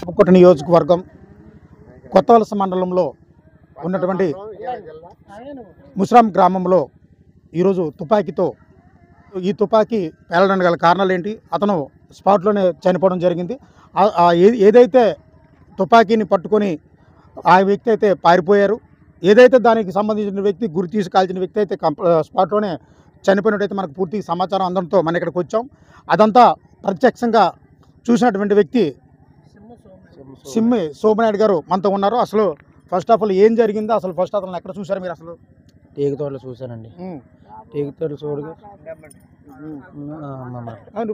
ఆచపకోట నియోజకవర్గం కొత్తవలస మండలంలో ఉన్నటువంటి ముస్రాం గ్రామంలో ఈరోజు తుపాకీతో ఈ తుపాకీ పేలడానికి గల కారణాలు ఏంటి? అతను స్పాట్లోనే చనిపోవడం జరిగింది. ఏదైతే తుపాకీని పట్టుకొని ఆ వ్యక్తి అయితే పారిపోయారు, ఏదైతే దానికి సంబంధించిన వ్యక్తి గురి తీసి కాల్చిన వ్యక్తి అయితే స్పాట్లోనే చనిపోయినట్టయితే మనకు పూర్తి సమాచారం అందడంతో మన ఇక్కడికి వచ్చాం. అదంతా ప్రత్యక్షంగా చూసినటువంటి వ్యక్తి సిమ్మి సోమనాయుడు గారు మనతో ఉన్నారు. అసలు ఫస్ట్ ఆఫ్ ఆల్ ఏం జరిగిందో, అసలు ఫస్ట్ అతను ఎక్కడ చూసారు మీరు? అసలు టేకు తోటలో చూశానండి. టేకు తోటలో చూడగా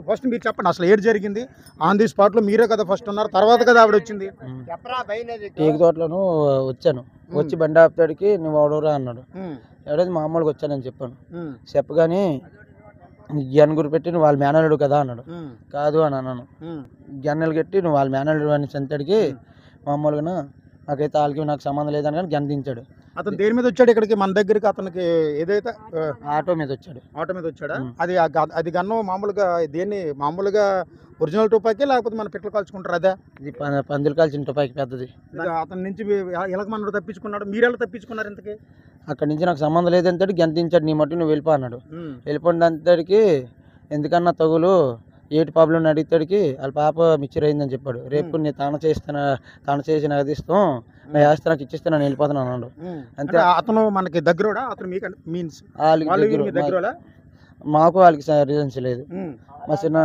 ఫస్ట్ మీరు చెప్పండి, అసలు ఏడు జరిగింది? ఆన్ ది స్పాట్లో మీరే కదా ఫస్ట్ ఉన్నారు, తర్వాత కదా ఆవిడ వచ్చింది. టేకు తోటలోను వచ్చాను, వచ్చి బండి ఆపుతాడికి నువ్వు ఎవడరా అన్నాడు. ఎవడైతే మామూలుగా వచ్చానని చెప్పాను. చెప్పగానే జ్ఞాన్ గురి పెట్టి నువ్వు వాళ్ళ మేనల్లుడు కదా అన్నాడు. కాదు అని అన్నాను. జ్ఞానాలు కట్టి నువ్వు వాళ్ళ మేనల్లుడు అని చెంతడికి మామూలుగా నాకైతే వాళ్ళకి నాకు సంబంధం లేదని కానీ జ్ఞాన్ దించాడు. అతను దేని మీద వచ్చాడు ఇక్కడికి మన దగ్గరికి? అతనికి ఏదైతే ఆటో మీద వచ్చాడు. ఆటో మీద వచ్చాడా? అది గన్ను మామూలుగా దేన్ని మామూలుగా ఒరిజినల్ తుపాకీ లేకపోతే మన పిట్టలు కాల్చుకుంటారు అదే? ఇది పందులు కాల్చిన తుపాకీ పెద్దది. అతని నుంచి ఎలాగ మనడు తప్పించుకున్నాడు? మీరు ఎలా తప్పించుకున్నారు ఇంతకీ? అక్కడి నుంచి నాకు సంబంధం లేదంతటి గంతించాడు. నీ మట్టు నువ్వు వెళ్ళిపో అన్నాడు. వెళ్ళిపోయిన అంతటికి ఎందుకన్నా తగులు ఏటి ప్రాబ్లం అడిగితాడికి వాళ్ళ పాప మిక్చర్ అయిందని చెప్పాడు. రేపు నేను తాను చేసి నాకు ఇస్తాం, నా ఆస్తి నాకు ఇచ్చిస్తే నేను వెళ్ళిపోతాను అన్నాడు. అంతే. అతను మనకి దగ్గరోడా? అతను మీకు మీన్స్ దగ్గర మాకు వాళ్ళకి రీజన్స్ లేదు. మా చిన్న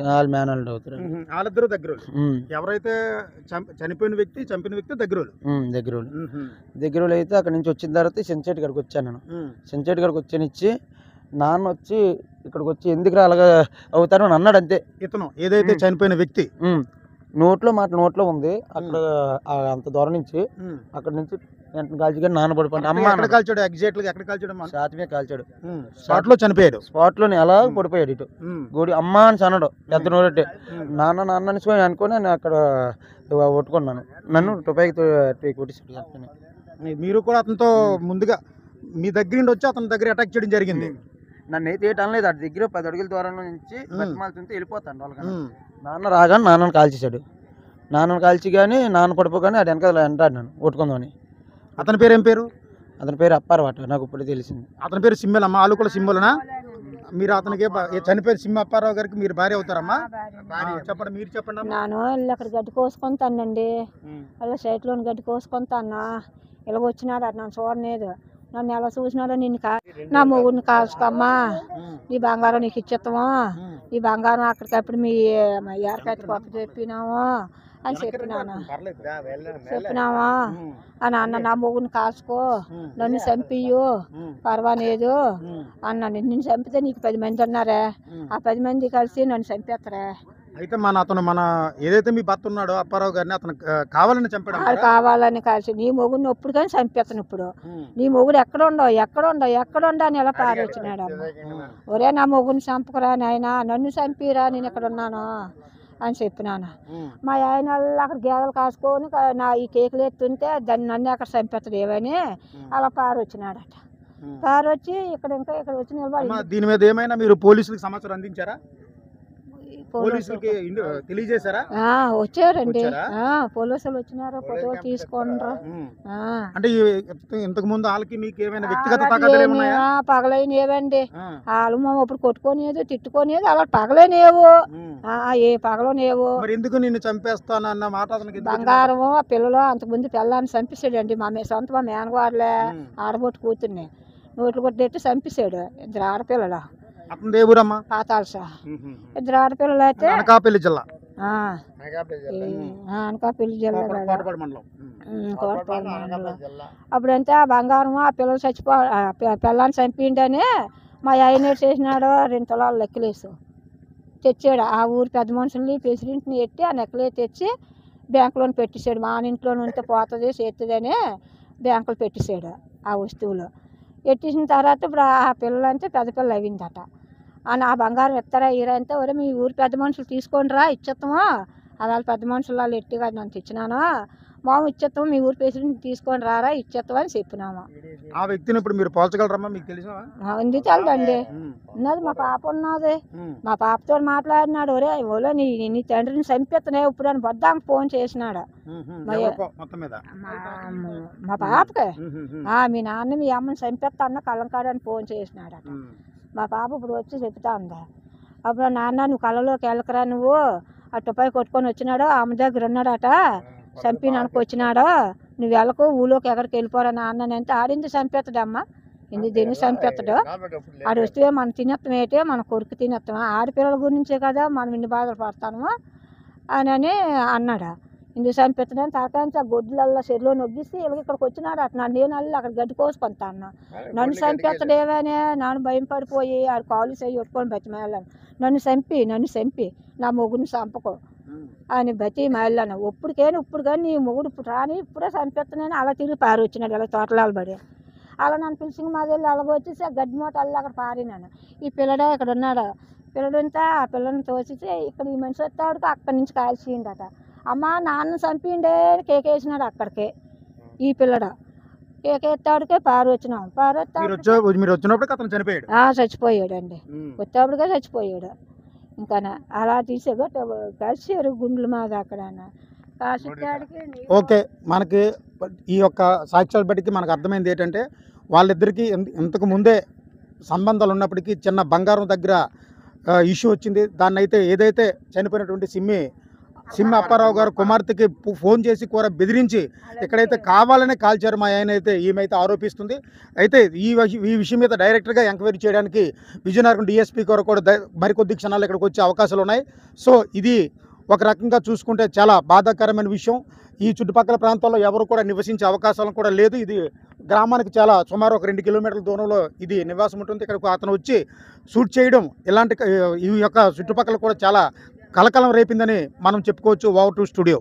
వాళ్ళ మేనల్లుడు అవుతారు. వాళ్ళిద్దరు దగ్గర. ఎవరైతే చనిపోయిన వ్యక్తి చంపిన వ్యక్తి దగ్గర అయితే అక్కడ నుంచి వచ్చిన తర్వాత సెంచేటి గడికి వచ్చాను. నేను సెంచేటి గడికి వచ్చానిచ్చి నాన్న వచ్చి ఇక్కడికి వచ్చి ఎందుకు అలాగా అవుతారు అని అన్నాడు. అంతే. ఇతను ఏదైతే చనిపోయిన వ్యక్తి నోట్లో నోట్లో ఉంది. అక్కడ అంత దూరం నుంచి అక్కడ నుంచి కాల్చి నాన్న పడిపోయింది. అమ్మ కాల్చాడు. ఎగ్జాక్ట్ గా ఎక్కడ కాల్చాడు? ఛాతి మీద కాల్చాడు. స్పాట్ లో చనిపోయాడు. స్పాట్ లోనే అలా పడిపోయాడు. ఇటు గోడి అమ్మ అని అన్నాడు. పెద్ద నోరెట్టే నాన్న నాన్న అనుకుని నేను అక్కడ కొట్టుకున్నాను. నన్ను తుపాకీ కొట్టించాడు. మీరు కూడా అతనితో ముందుగా మీ దగ్గర నుండి వచ్చి అతని దగ్గర అటాక్ చేయడం జరిగింది. నన్ను అయితే అనలేదు. అటు దగ్గర 10 అడుగుల దూరం నుంచి బతిమాలుతుంటే వెళ్ళిపోతాను వాళ్ళకి. నాన్న రాగానే నాన్నను కాల్చేశాడు. నాన్నను కాల్చి కానీ నాన్న పడిపోగానే అది వెనకాల అంటాడు నన్ను కొట్టుకుందామని. అతని పేరు ఏం పేరు? అతని పేరు అప్పారవాట. నాకు ఇప్పుడు తెలిసింది. అతని పేరు సింబలమ్మ. వాళ్ళు కూడా సింబలనా? మీరు అతనికి చనిపోయిన సింహ అప్పారావు గారికి మీరు భార్య అవుతారమ్మా? చెప్పండి, మీరు చెప్పండి. నేను వెళ్ళి అక్కడ గడ్డి కోసుకుంటానండి. అలా సైట్లోని గడ్డి కోసుకుంటాను. ఇలాగ వచ్చినాడు అటు నన్ను చూడలేదు. నన్ను ఎలా చూసినాడో నిన్ను నా మొగుడిని కాల్చుకోమ్మా, నీ బంగారం నీకు ఇచ్చేస్తాము, నీ బంగారం అక్కడికప్పుడు మీ ఎరకైతే కొత్త చెప్పినాము అని చెప్పినావా అని అన్న. నా మొగుడిని కాల్చుకో, నన్ను చంపియ్యు పర్వాలేదు అన్న. నిన్ను చంపితే నీకు 10 మంది ఉన్నారే, ఆ 10 మంది కలిసి నన్ను చంపేస్తారే. అయితే అతను మన ఏదైతే మీ భర్త ఉన్నాడో అప్పారావు గారిని అతను కావాలని చంపాడు. కావాలని కలిసి నీ మొగుడిని ఎప్పుడు కానీ చంపేస్తాను. ఇప్పుడు నీ మొగుడు ఎక్కడుండో అని ఎలా పారొచ్చినాడు. ఒరే నా మొగుడిని చంపకురా నాయన, నన్ను చంపిరా, నేను ఇక్కడ ఉన్నాను అని చెప్పినాను. మా ఆయన అక్కడ గేదెలు కాసుకొని నా ఈ కేకులు ఎత్తుంటే దాన్ని నన్ను అక్కడ చంపేస్తాడు ఏమని అలా పారొచ్చినాడట. పారొచ్చి ఇక్కడ వచ్చి నిలబడి. దీని మీద ఏమైనా మీరు పోలీసులకు సమాచారం అందించారా? పోలీసులకి తెలియజేశారా? వచ్చారండి, పోలీసులు వచ్చినారు, ఫోటోలు తీసుకుంటారు. అంటే ఇంతకు ముందు వాళ్ళకి మీకు ఏమైనా వ్యక్తిగత తగాదాలు ఏమన్నాయా? పగలైనవండి. వాళ్ళు మా ఇప్పుడు కొట్టుకోనేది తిట్టుకోనేది అలా పగలనేవు, ఏ పగలనేవు. మరి ఎందుకు నిన్ను చంపేస్తాను అన్న మాట అతనికి? బంగారము ఆ పిల్లలు అంతకుముందు పిల్లని చంపేశాడండి. మా సొంత మా మేనగారులే ఆడబొట్టు కూతుర్ని నోట్లు కొట్టేట్టు చంపేశాడు. 2 ఆడపిల్లలు. అతను దేవురమ్మా? పాతాల్సా. 2 ఆడపిల్లలు అయితే అనకాపల్లి జిల్లా. అనకాపల్లి జిల్లా కోటపాడు మండలం. అప్పుడంటే ఆ బంగారం ఆ పిల్లలు పిల్లని చంపిండని మా ఆయన చేసినాడు. 2 తులాలు నెక్లెస్ తెచ్చాడు. ఆ ఊరు పెద్ద మనుషుల్ని ప్రెసిడెంట్ని ఎట్టి ఆ నెక్లెస్ తెచ్చి బ్యాంకులో పెట్టేశాడు. మా ఇంట్లో ఉంటే పోతుంది చేస్తుందని బ్యాంకులో పెట్టేశాడు ఆ వస్తువులు. ఎట్టేసిన తర్వాత ఇప్పుడు ఆ పిల్లలు అంటే పెద్ద పిల్లలు అయిందట. అని ఆ బంగారం ఎత్తారా అంటే ఒరే మీ ఊరు పెద్ద మనుషులు తీసుకోండిరా ఇచ్చేస్తాము, అలా పెద్ద మనుషులు వాళ్ళు ఎట్టిగా నన్ను తెచ్చినాను, మాము ఇచ్చేస్తాం, మీ ఊరు పేషెంట్ తీసుకొని రారా ఇచ్చేస్తాం అని చెప్పినాము. ఆ వ్యక్తిని ఇప్పుడు మీరు పోల్చగలరమ్మా? మీకు తెలిసిన ఉంది తెలదండి, ఉన్నది మా పాప ఉన్నది. మా పాపతో మాట్లాడినాడు, ఒరే ఓలో నీ నీ తండ్రిని చంపేస్తున్నాయి ఇప్పుడు అని బొద్దాంకి ఫోన్ చేసినాడు మొత్తం మీద మా పాపకి. మీ నాన్న మీ అమ్మని చంపేస్తా అన్న కళ్ళంకాడని ఫోన్ చేసినాడు. మా పాప ఇప్పుడు వచ్చి చెప్తా ఉందా, అప్పుడు నాన్న నువ్వు కళ్ళలోకి వెళ్ళకరా, నువ్వు ఆ టుపాయి కొట్టుకొని వచ్చినాడు, ఆమె దగ్గర ఉన్నాడట, చంపినానికి వచ్చినాడు, నువ్వు వెళ్ళకు ఊళ్ళోకి ఎక్కడికి వెళ్ళిపోరా నాన్న అంటే. ఆడింది చంపేస్తాడమ్మా, ఇంది దీన్ని చంపేస్తాడు. ఆడు వస్తే మనం తినేస్తాం ఏంటి, మన కొడుకు తినేస్తామా, ఆడపిల్లల గురించే కదా మనం ఇన్ని బాధలు పడతాము అని అన్నాడు. ఇందుకు చంపేస్తాడని తరకాంచి ఆ గొడ్లల్లో చెరులో నొగ్గిస్తే వీళ్ళకి ఇక్కడికి వచ్చినాడు అట. నన్ను నేను అల్లి అక్కడ గడ్డి కోసుకుంటాను, నన్ను చంపేస్తాడేమనే నన్ను భయం పడిపోయి ఆడు కాలు చేయి కొట్టుకొని బతిమేళ్ళాను. నన్ను చంపి నా మొగుడిని చంపకు అని బతిమేళ్ళాను. ఇప్పుడు కానీ నీ మొగుడు ఇప్పుడు రాని ఇప్పుడే చంపేస్తున్నాను అలా తిరిగి పారి వచ్చినాడు, ఇలా తోటలాలు పడి అలా నన్ను పిలిచి మా వెళ్ళి అలాగ వచ్చేసి ఆ గడ్డి మూట అల్లి అక్కడ పారినాను. ఈ పిల్లడే ఇక్కడ ఉన్నాడు, పిల్లడంతా ఆ పిల్లని తోచేసి ఇక్కడ ఈ మనిషి వస్తాడికి అక్కడి నుంచి కాల్చిండట. అమ్మ నాన్న చంపిండే కేకేసినాడు అక్కడికే. ఈ పిల్లడు కేకేస్తాడికే పారు వచ్చినాం. మీరు వచ్చినప్పుడు అతను చనిపోయాడు. చచ్చిపోయాడండి, వచ్చేప్పటికే చచ్చిపోయాడు. ఇంకా అలా తీసేగా కలిసారు గుండెల మీద అక్కడ. ఓకే, మనకి ఈ యొక్క సాక్ష్యాల బట్టికి మనకు అర్థమైంది ఏంటంటే వాళ్ళిద్దరికీ ఇంతకు ముందే సంబంధాలు ఉన్నప్పటికీ చిన్న బంగారం దగ్గర ఇష్యూ వచ్చింది. దాన్ని అయితే ఏదైతే చనిపోయినటువంటి సిమ్మి అప్పారావు గారు కుమార్తెకి ఫోన్ చేసి కూడా బెదిరించి ఇక్కడైతే కావాలనే కాల్చారు మా ఆయన అయితే ఈమె ఆరోపిస్తుంది. అయితే ఈ విషయం మీద డైరెక్ట్గా ఎంక్వైరీ చేయడానికి విజయనగరం డిఎస్పీ గారు కూడా మరికొద్ది క్షణాలు ఇక్కడికి వచ్చే అవకాశాలు ఉన్నాయి. సో ఇది ఒక రకంగా చూసుకుంటే చాలా బాధాకరమైన విషయం. ఈ చుట్టుపక్కల ప్రాంతాల్లో ఎవరు కూడా నివసించే అవకాశాలు కూడా లేదు. ఇది గ్రామానికి చాలా సుమారు ఒక 2 కిలోమీటర్ల దూరంలో ఇది నివాసం ఉంటుంది. ఇక్కడికి అతను వచ్చి షూట్ చేయడం ఇలాంటి ఈ యొక్క చుట్టుపక్కల కూడా చాలా కలకలం రేపిందని మనం చెప్పుకోవచ్చు. Wow 2 studio.